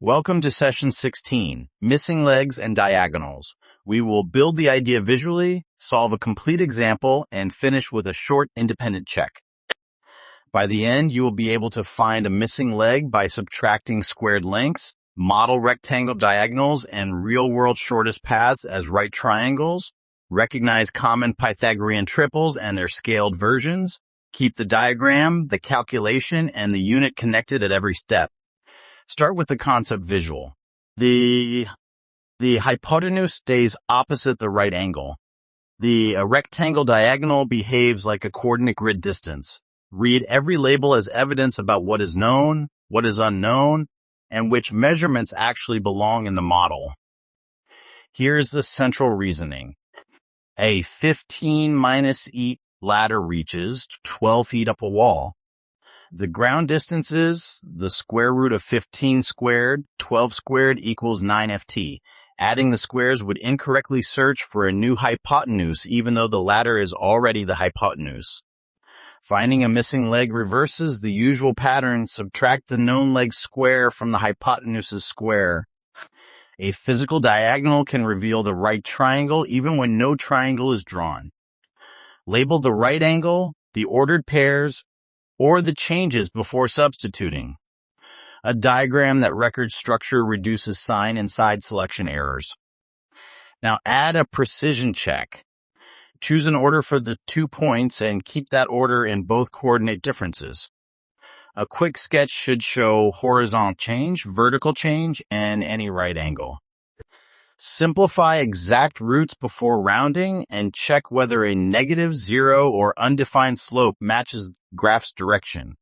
Welcome to session 16, Missing Legs and Diagonals. We will build the idea visually, solve a complete example, and finish with a short independent check. By the end, you will be able to find a missing leg by subtracting squared lengths, model rectangle diagonals and real-world shortest paths as right triangles, recognize common Pythagorean triples and their scaled versions, keep the diagram, the calculation, and the unit connected at every step. Start with the concept visual. The hypotenuse stays opposite the right angle. The rectangle diagonal behaves like a coordinate grid distance. Read every label as evidence about what is known, what is unknown, and which measurements actually belong in the model. Here's the central reasoning. A 15 minus e ladder reaches 12 feet up a wall. The ground distance is the square root of 15 squared, 12 squared equals 9ft. Adding the squares would incorrectly search for a new hypotenuse, even though the ladder is already the hypotenuse. Finding a missing leg reverses the usual pattern. Subtract the known leg square from the hypotenuse's square. A physical diagonal can reveal the right triangle even when no triangle is drawn. Label the right angle, the ordered pairs, or the changes before substituting. A diagram that records structure reduces sign and side selection errors. Now add a precision check. Choose an order for the 2 points and keep that order in both coordinate differences. A quick sketch should show horizontal change, vertical change, and any right angle. Simplify exact roots before rounding and check whether a negative, 0, or undefined slope matches the graph's direction.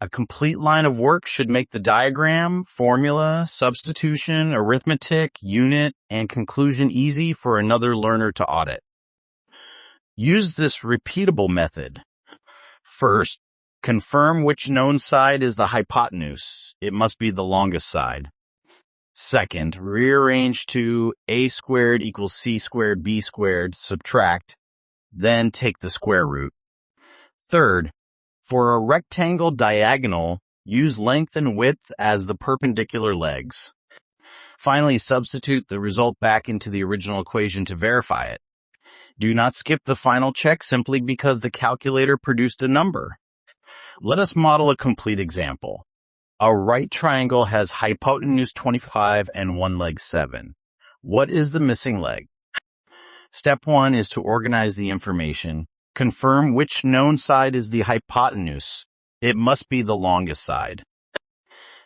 A complete line of work should make the diagram, formula, substitution, arithmetic, unit, and conclusion easy for another learner to audit. Use this repeatable method. First, confirm which known side is the hypotenuse. It must be the longest side. Second, rearrange to a squared equals c squared b squared, subtract, then take the square root. Third, for a rectangle diagonal, use length and width as the perpendicular legs. Finally, substitute the result back into the original equation to verify it. Do not skip the final check simply because the calculator produced a number. Let us model a complete example. A right triangle has hypotenuse 25 and one leg 7. What is the missing leg? Step 1 is to organize the information. Confirm which known side is the hypotenuse. It must be the longest side.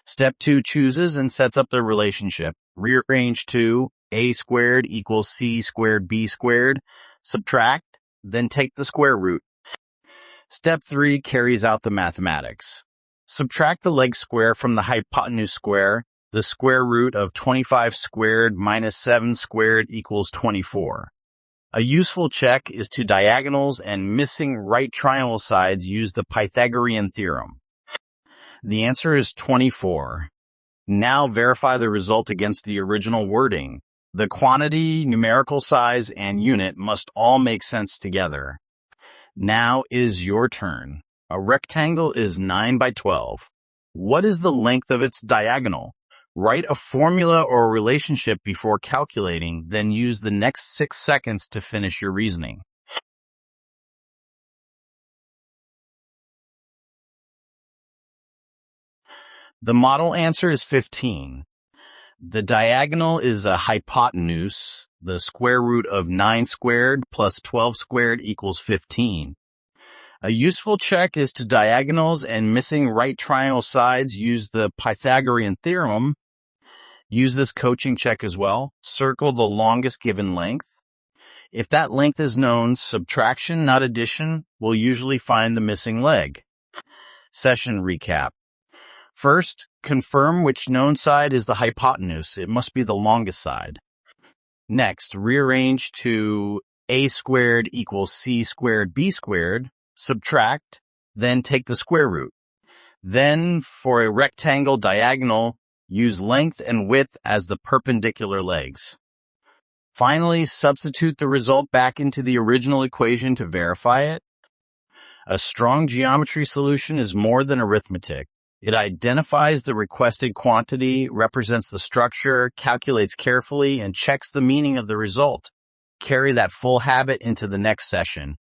Step 2 chooses and sets up the relationship. Rearrange to a squared equals c squared b squared. Subtract, then take the square root. Step 3 carries out the mathematics. Subtract the leg square from the hypotenuse square. The square root of 25 squared minus 7 squared equals 24. A useful check is to diagonals and missing right triangle sides use the Pythagorean Theorem. The answer is 24. Now verify the result against the original wording. The quantity, numerical size, and unit must all make sense together. Now is your turn. A rectangle is 9 by 12. What is the length of its diagonal? Write a formula or a relationship before calculating, then use the next 6 seconds to finish your reasoning. The model answer is 15. The diagonal is a hypotenuse. The square root of 9 squared plus 12 squared equals 15. A useful check is to diagonals and missing right triangle sides use the Pythagorean Theorem. Use this coaching check as well. Circle the longest given length. If that length is known, subtraction, not addition, will usually find the missing leg. Session recap. First, confirm which known side is the hypotenuse. It must be the longest side. Next, rearrange to a squared equals c squared b squared. Subtract, then take the square root. Then, for a rectangle diagonal, use length and width as the perpendicular legs. Finally, substitute the result back into the original equation to verify it. A strong geometry solution is more than arithmetic. It identifies the requested quantity, represents the structure, calculates carefully, and checks the meaning of the result. Carry that full habit into the next session.